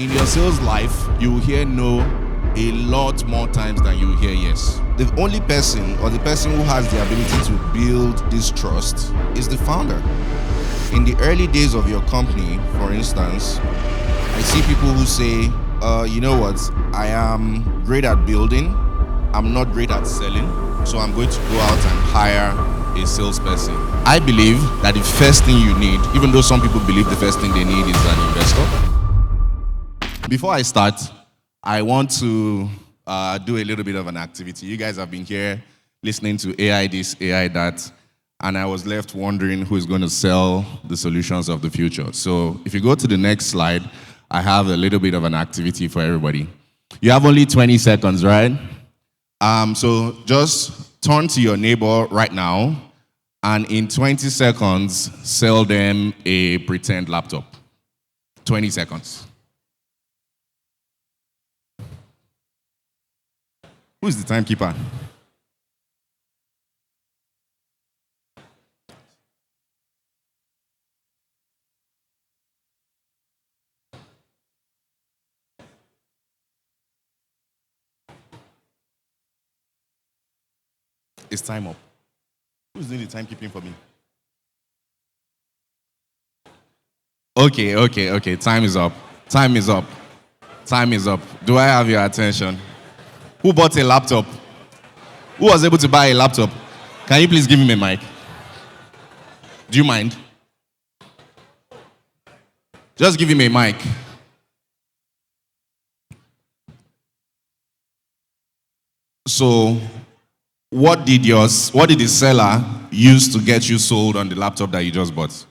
In your sales life, you will hear no a lot more times than you will hear yes. The only person or the person who has the ability to build this trust is the founder. In the early days of your company, for instance, I see people who say, you know what, I am great at building, I'm not great at selling, so I'm going to go out and hire a salesperson. I believe that the first thing you need, even though some people believe the first thing they need is an investor. Before I start, I want to do a little bit of an activity. You guys have been here listening to AI this, AI that, and I was left wondering who is going to sell the solutions of the future. So if you go to the next slide, I have a little bit of an activity for everybody. You have only 20 seconds, right? So just turn to your neighbor right now, and in 20 seconds, sell them a pretend laptop. 20 seconds. Who's the timekeeper? It's time up. Who's doing the timekeeping for me? Okay. Time is up. Time is up. Time is up. Do I have your attention? Who bought a laptop? Who was able to buy a laptop? Can you please give him a mic? Do you mind? Just give him a mic. So, what did the seller use to get you sold on the laptop that you just bought?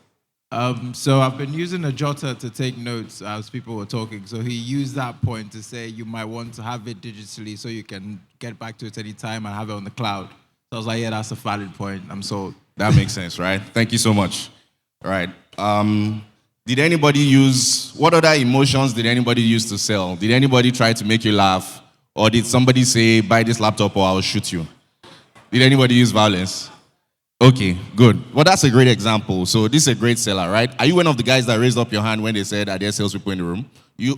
So I've been using a jotter to take notes as people were talking. So he used that point to say you might want to have it digitally so you can get back to it any time and have it on the cloud. So I was like, yeah, that's a valid point. I'm sold. That makes sense, right? Thank you so much. All right. Did anybody what other emotions did anybody use to sell? Did anybody try to make you laugh? Or did somebody say, buy this laptop or I'll shoot you? Did anybody use violence? Okay, good. Well, that's a great example. So this is a great seller, right? Are you one of the guys that raised up your hand when they said, are there salespeople in the room?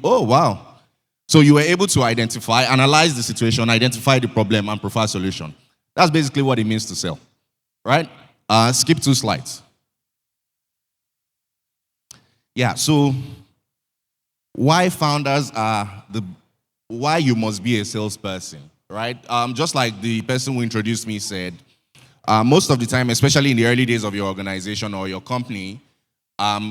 Oh, wow. So you were able to analyze the situation, identify the problem, and provide a solution. That's basically what it means to sell, right? Skip 2 slides. Yeah, so why you must be a salesperson, right? Just like the person who introduced me said, most of the time, especially in the early days of your organization or your company,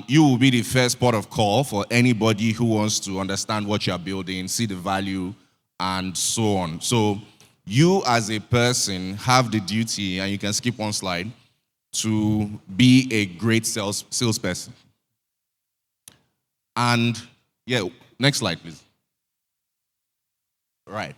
you will be the first port of call for anybody who wants to understand what you're building, see the value, and so on. So you as a person have the duty, and you can skip 1 slide, to be a great salesperson. And yeah, next slide, please. Right.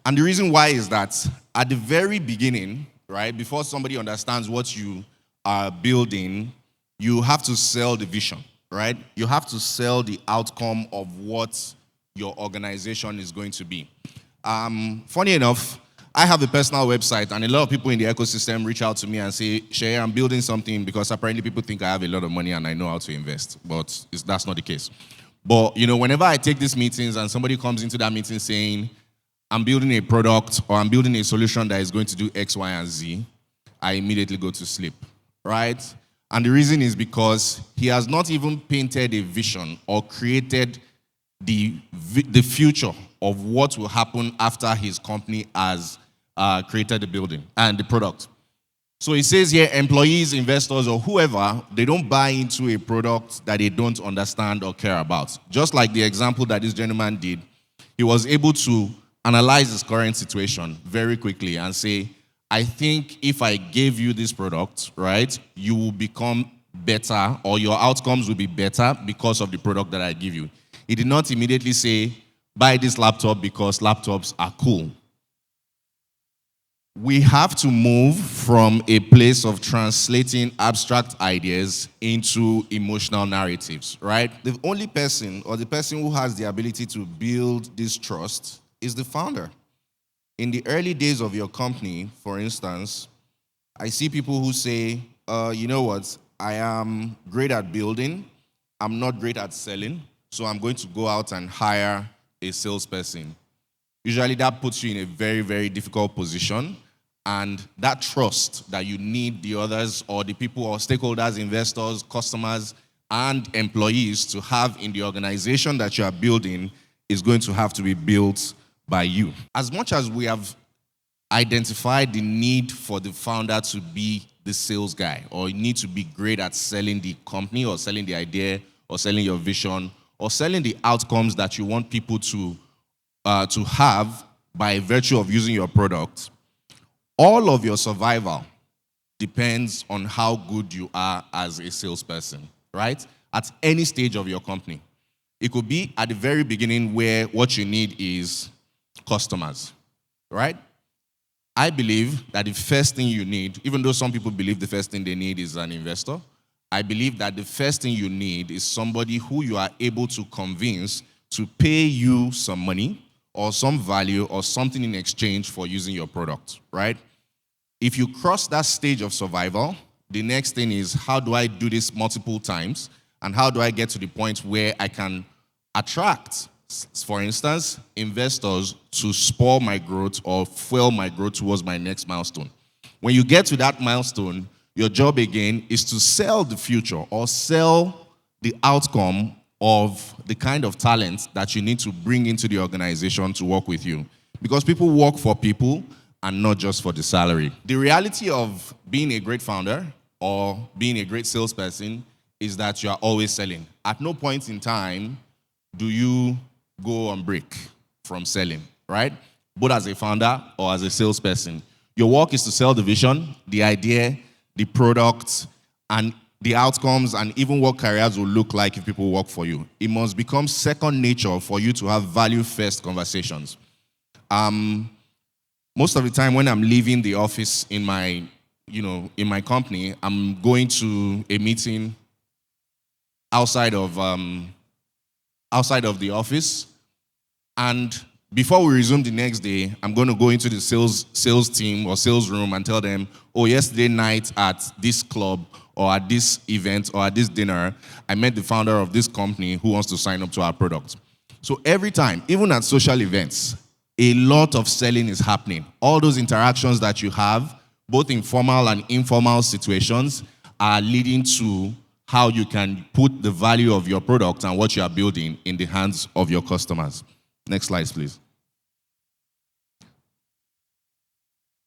And the reason why is that at the very beginning, right, before somebody understands what you are building, you have to sell the vision, right? You have to sell the outcome of what your organization is going to be. Funny enough, I have a personal website, and a lot of people in the ecosystem reach out to me and say, Seye, I'm building something because apparently people think I have a lot of money and I know how to invest, but that's not the case. But, whenever I take these meetings and somebody comes into that meeting saying, I'm building a product or I'm building a solution that is going to do X, Y, and Z, I immediately go to sleep, right? And the reason is because he has not even painted a vision or created the future of what will happen after his company has created the building and the product. So he says here, employees, investors, or whoever, they don't buy into a product that they don't understand or care about. Just like the example that this gentleman did, he was able to analyze his current situation very quickly and say, I think if I gave you this product, right, you will become better or your outcomes will be better because of the product that I give you. He did not immediately say, buy this laptop because laptops are cool. We have to move from a place of translating abstract ideas into emotional narratives, right? The only person or the person who has the ability to build this trust is the founder. In the early days of your company, for instance, I see people who say, you know what, I am great at building, I'm not great at selling, so I'm going to go out and hire a salesperson. Usually that puts you in a very, very difficult position. And that trust that you need the others or the people or stakeholders, investors, customers, and employees to have in the organization that you are building is going to have to be built by you. As much as we have identified the need for the founder to be the sales guy, or you need to be great at selling the company or selling the idea or selling your vision or selling the outcomes that you want people to have by virtue of using your product, all of your survival depends on how good you are as a salesperson, right? At any stage of your company. It could be at the very beginning where what you need is customers, right? I believe that the first thing you need, even though some people believe the first thing they need is an investor, I believe that the first thing you need is somebody who you are able to convince to pay you some money or some value or something in exchange for using your product, right? If you cross that stage of survival, the next thing is, how do I do this multiple times? And how do I get to the point where I can attract, for instance, investors to spur my growth or fuel my growth towards my next milestone? When you get to that milestone, your job again is to sell the future or sell the outcome of the kind of talent that you need to bring into the organization to work with you. Because people work for people and not just for the salary. The reality of being a great founder or being a great salesperson is that you are always selling. At no point in time do you go on break from selling, right? Both as a founder or as a salesperson. Your work is to sell the vision, the idea, the product, and the outcomes, and even what careers will look like if people work for you. It must become second nature for you to have value-first conversations. Most of the time when I'm leaving the office in my company, I'm going to a meeting outside of the office, and before we resume the next day, I'm going to go into the sales team or sales room and tell them, oh, yesterday night at this club or at this event or at this dinner, I met the founder of this company who wants to sign up to our product. So every time, even at social events, a lot of selling is happening. All those interactions that you have, both in formal and informal situations, are leading to how you can put the value of your product and what you are building in the hands of your customers. Next slide, please.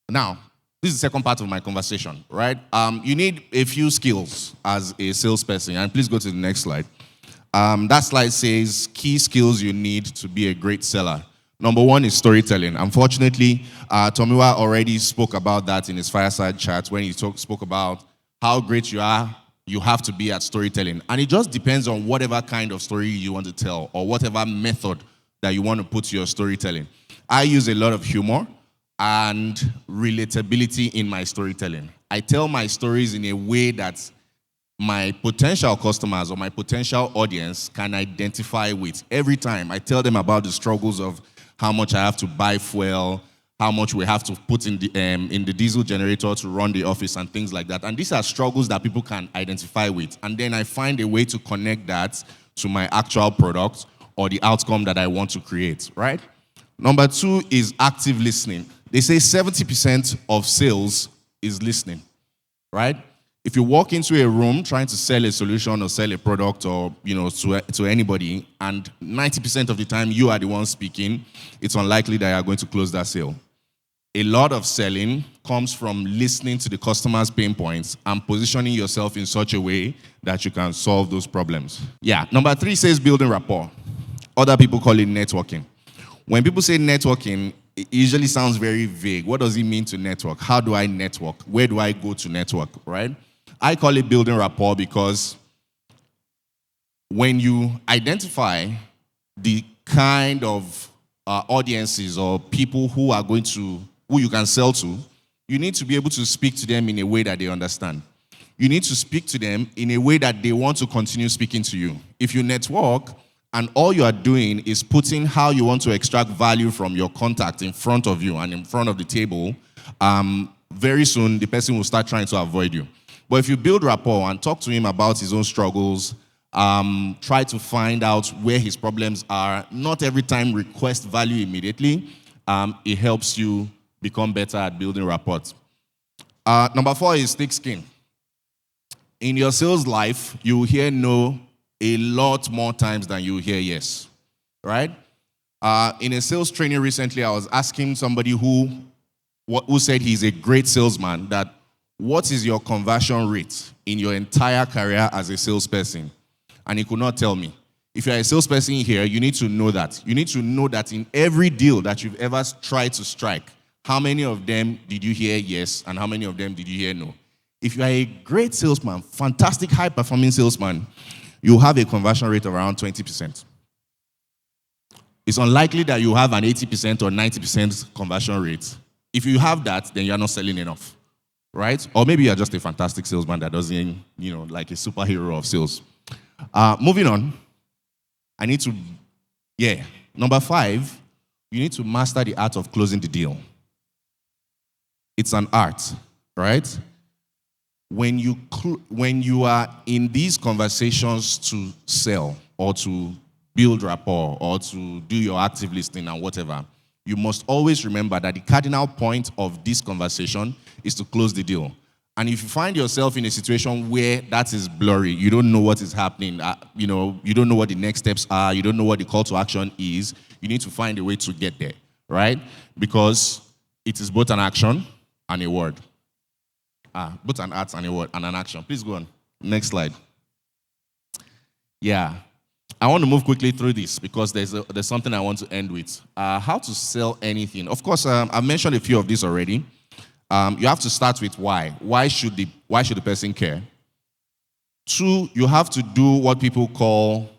Now, this is the second part of my conversation, right? You need a few skills as a salesperson, and please go to the next slide. That slide says key skills you need to be a great seller. Number one is storytelling. Unfortunately, Tomiwa already spoke about that in his fireside chat when he spoke about how great you are. You have to be at storytelling. And it just depends on whatever kind of story you want to tell or whatever method that you want to put to your storytelling. I use a lot of humor and relatability in my storytelling. I tell my stories in a way that my potential customers or my potential audience can identify with. Every time I tell them about the struggles of how much I have to buy fuel, how much we have to put in the diesel generator to run the office and things like that. And these are struggles that people can identify with. And then I find a way to connect that to my actual product or the outcome that I want to create, right? Number two is active listening. They say 70% of sales is listening, right? If you walk into a room trying to sell a solution or sell a product or to anybody, and 90% of the time you are the one speaking, it's unlikely that you are going to close that sale. A lot of selling comes from listening to the customer's pain points and positioning yourself in such a way that you can solve those problems. Yeah, number three says building rapport. Other people call it networking. When people say networking, it usually sounds very vague. What does it mean to network? How do I network? Where do I go to network, right? I call it building rapport because when you identify the kind of audiences or people who you can sell to, you need to be able to speak to them in a way that they understand. You need to speak to them in a way that they want to continue speaking to you. If you network and all you are doing is putting how you want to extract value from your contact in front of you and in front of the table, very soon the person will start trying to avoid you. But if you build rapport and talk to him about his own struggles Try to find out where his problems are. Not every time request value immediately. It helps you become better at building rapport. Number 4 is thick skin. In your sales life, you will hear no a lot more times than you will hear yes, right? In a sales training recently, I was asking somebody who said he's a great salesman that what is your conversion rate in your entire career as a salesperson? And he could not tell me. If you're a salesperson here, you need to know that. You need to know that in every deal that you've ever tried to strike, how many of them did you hear yes and how many of them did you hear no? If you are a great salesman, fantastic high-performing salesman, you have a conversion rate of around 20%. It's unlikely that you have an 80% or 90% conversion rate. If you have that, then you're not selling enough, right? Or maybe you're just a fantastic salesman that doesn't, like a superhero of sales. Moving on, number 5, you need to master the art of closing the deal. It's an art, right? When you are in these conversations to sell or to build rapport or to do your active listening and whatever, you must always remember that the cardinal point of this conversation is to close the deal. And if you find yourself in a situation where that is blurry, you don't know what is happening, you don't know what the next steps are, you don't know what the call to action is, you need to find a way to get there, right? Because it is both an action and a word. Both an art and a word and an action. Please go on. Next slide. Yeah. I want to move quickly through this because there's something I want to end with. How to sell anything. Of course, I've mentioned a few of these already. You have to start with why. Why should the person care? 2, you have to do what people call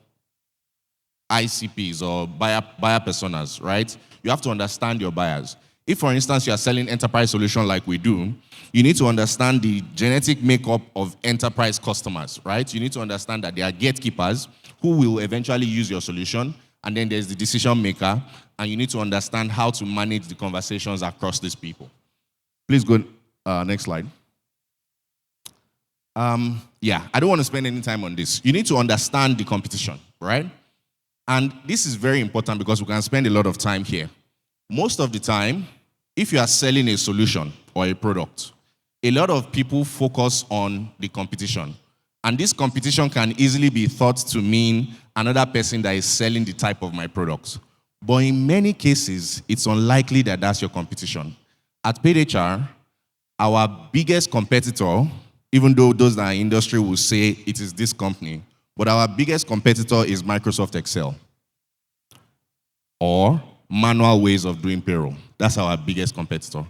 ICPs or buyer personas, right? You have to understand your buyers. If, for instance, you are selling enterprise solution like we do, you need to understand the genetic makeup of enterprise customers, right? You need to understand that they are gatekeepers who will eventually use your solution, and then there's the decision maker, and you need to understand how to manage the conversations across these people. Please go next slide. I don't want to spend any time on this. You need to understand the competition, right? And this is very important because we can spend a lot of time here. Most of the time, if you are selling a solution or a product, a lot of people focus on the competition. And this competition can easily be thought to mean another person that is selling the type of my product. But in many cases, it's unlikely that that's your competition. At Paid HR, our biggest competitor, even though those that are in industry will say it is this company, but our biggest competitor is Microsoft Excel or manual ways of doing payroll. That's our biggest competitor.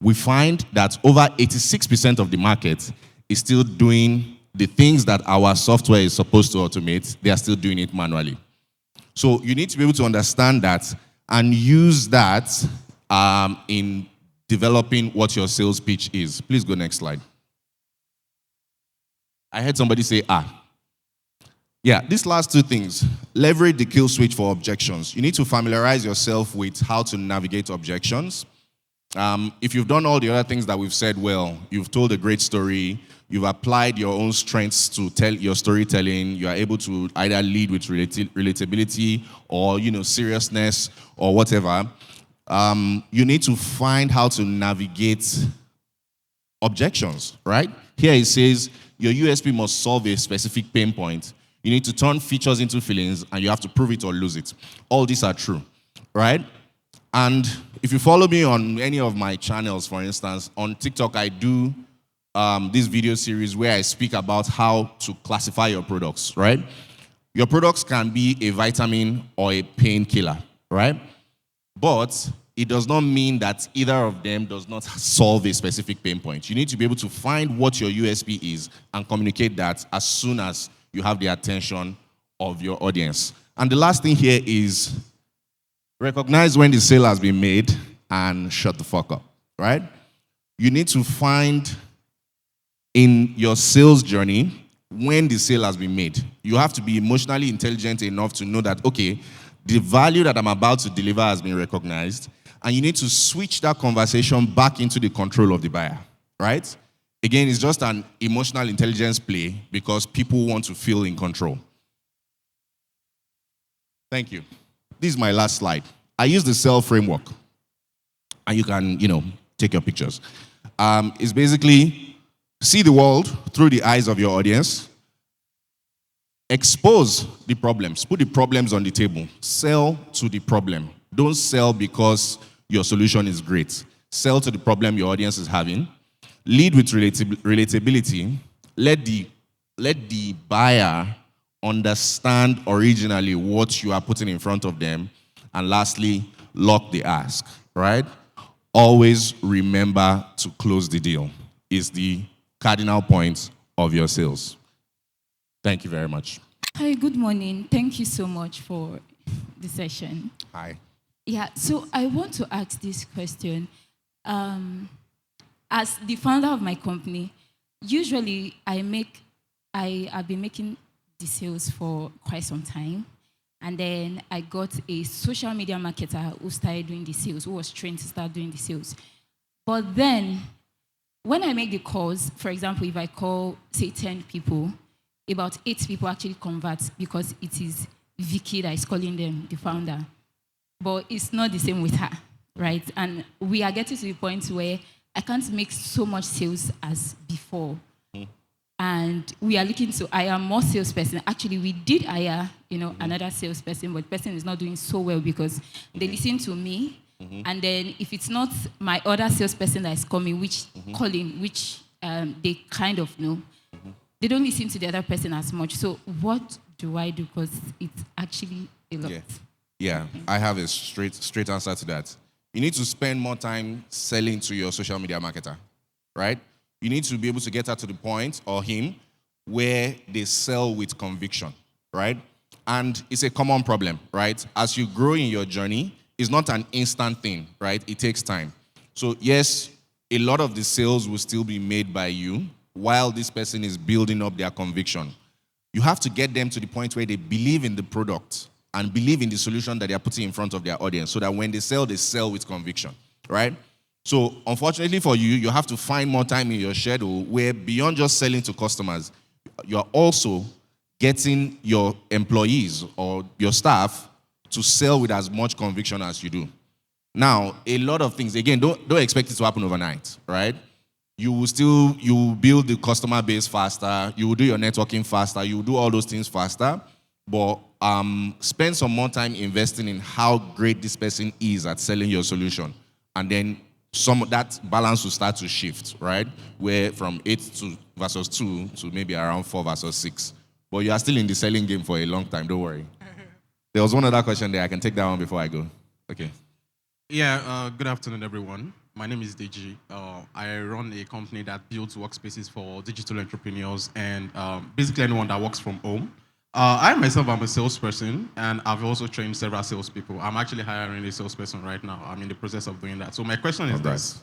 We find that over 86% of the market is still doing the things that our software is supposed to automate. They are still doing it manually. So you need to be able to understand that and use that in developing what your sales pitch is. Please go next slide. I heard somebody say, these last 2 things. Leverage the kill switch for objections. You need to familiarize yourself with how to navigate objections. If you've done all the other things that we've said well, you've told a great story, you've applied your own strengths to tell your storytelling, you are able to either lead with relatability or, seriousness or whatever, you need to find how to navigate objections, right? Here it says your USP must solve a specific pain point. You need to turn features into feelings, and you have to prove it or lose it. All these are true, right? And if you follow me on any of my channels, for instance, on TikTok, I do this video series where I speak about how to classify your products, right? Your products can be a vitamin or a painkiller, right? But it does not mean that either of them does not solve a specific pain point. You need to be able to find what your USP is and communicate that as soon as you have the attention of your audience. And the last thing here is recognize when the sale has been made and shut the fuck up, right? You need to find in your sales journey when the sale has been made. You have to be emotionally intelligent enough to know that, okay, the value that I'm about to deliver has been recognized, and you need to switch that conversation back into the control of the buyer, right? Again, it's just an emotional intelligence play because people want to feel in control. Thank you. This is my last slide. I use the cell framework, and you can, take your pictures. It's basically see the world through the eyes of your audience, expose the problems, put the problems on the table, sell to the problem. Don't sell because your solution is great. Sell to the problem your audience is having. Lead with relatability. Let the buyer understand originally what you are putting in front of them. And lastly, lock the ask, right? Always remember to close the deal is the cardinal point of your sales. Thank you very much. Hi, good morning. Thank you so much for the session. Hi. Yeah, so I want to ask this question. As the founder of my company, usually I have been making the sales for quite some time. And then I got a social media marketer who started doing the sales, who was trained to start doing the sales. But then, when I make the calls, for example, if I call, say, 10 people, about 8 people actually convert because it is Vicky that is calling them, the founder. But it's not the same with her, right? And we are getting to the point where I can't make so much sales as before. And we are looking to hire more salesperson. Actually, we did hire, another salesperson, but the person is not doing so well because they listen to me. And then if it's not my other salesperson that is coming, which they kind of know, they don't listen to the other person as much. So what do I do? Because it's actually a lot. Yeah, I have a straight answer to that. You need to spend more time selling to your social media marketer, right? You need to be able to get her to the point, or him, where they sell with conviction, right? And it's a common problem, right? As you grow in your journey, it's not an instant thing, right? It takes time. So yes, a lot of the sales will still be made by you while this person is building up their conviction. You have to get them to the point where they believe in the product and believe in the solution that they are putting in front of their audience so that when they sell with conviction, right? So unfortunately for you, you have to find more time in your schedule where beyond just selling to customers, you're also getting your employees or your staff to sell with as much conviction as you do. Now, a lot of things, again, don't expect it to happen overnight, right? You will build the customer base faster, you will do your networking faster, you will do all those things faster, but spend some more time investing in how great this person is at selling your solution. And then that balance will start to shift, right? Where from 8 versus 2 to maybe around 4 versus 6. But you are still in the selling game for a long time, don't worry. There was one other question there. I can take that one before I go. Okay. Yeah, good afternoon, everyone. My name is Deji. I run a company that builds workspaces for digital entrepreneurs and basically anyone that works from home. I myself am a salesperson, and I've also trained several salespeople. I'm actually hiring a salesperson right now. I'm in the process of doing that. So my question is this.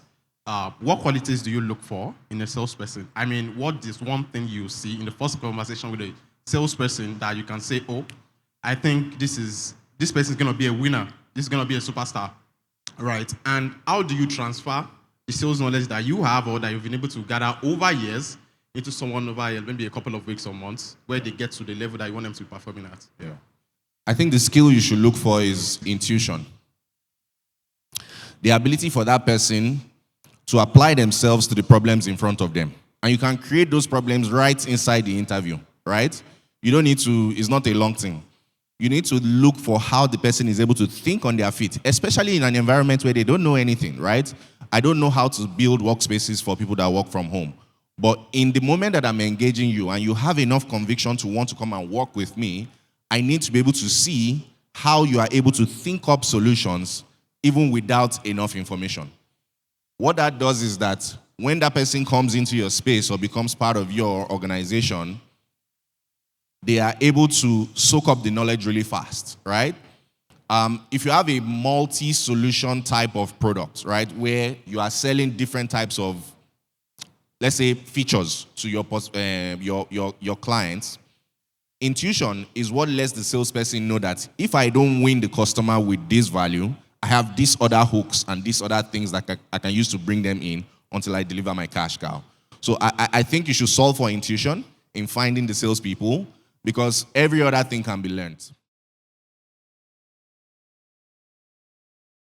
What qualities do you look for in a salesperson? I mean, what is one thing you see in the first conversation with a salesperson that you can say, oh, I think this person is going to be a winner. This is going to be a superstar, right? And how do you transfer the sales knowledge that you have or that you've been able to gather over years into someone over maybe a couple of weeks or months where they get to the level that you want them to be performing at? Yeah. I think the skill you should look for is intuition. The ability for that person to apply themselves to the problems in front of them. And you can create those problems right inside the interview, right? You don't need to, it's not a long thing. You need to look for how the person is able to think on their feet, especially in an environment where they don't know anything, right? I don't know how to build workspaces for people that work from home. But in the moment that I'm engaging you and you have enough conviction to want to come and work with me, I need to be able to see how you are able to think up solutions even without enough information. What that does is that when that person comes into your space or becomes part of your organization, they are able to soak up the knowledge really fast, right? If you have a multi-solution type of product, right, where you are selling different types of, let's say, features to your clients, intuition is what lets the salesperson know that if I don't win the customer with this value, I have these other hooks and these other things that I can use to bring them in until I deliver my cash cow. So I think you should solve for intuition in finding the salespeople because every other thing can be learned.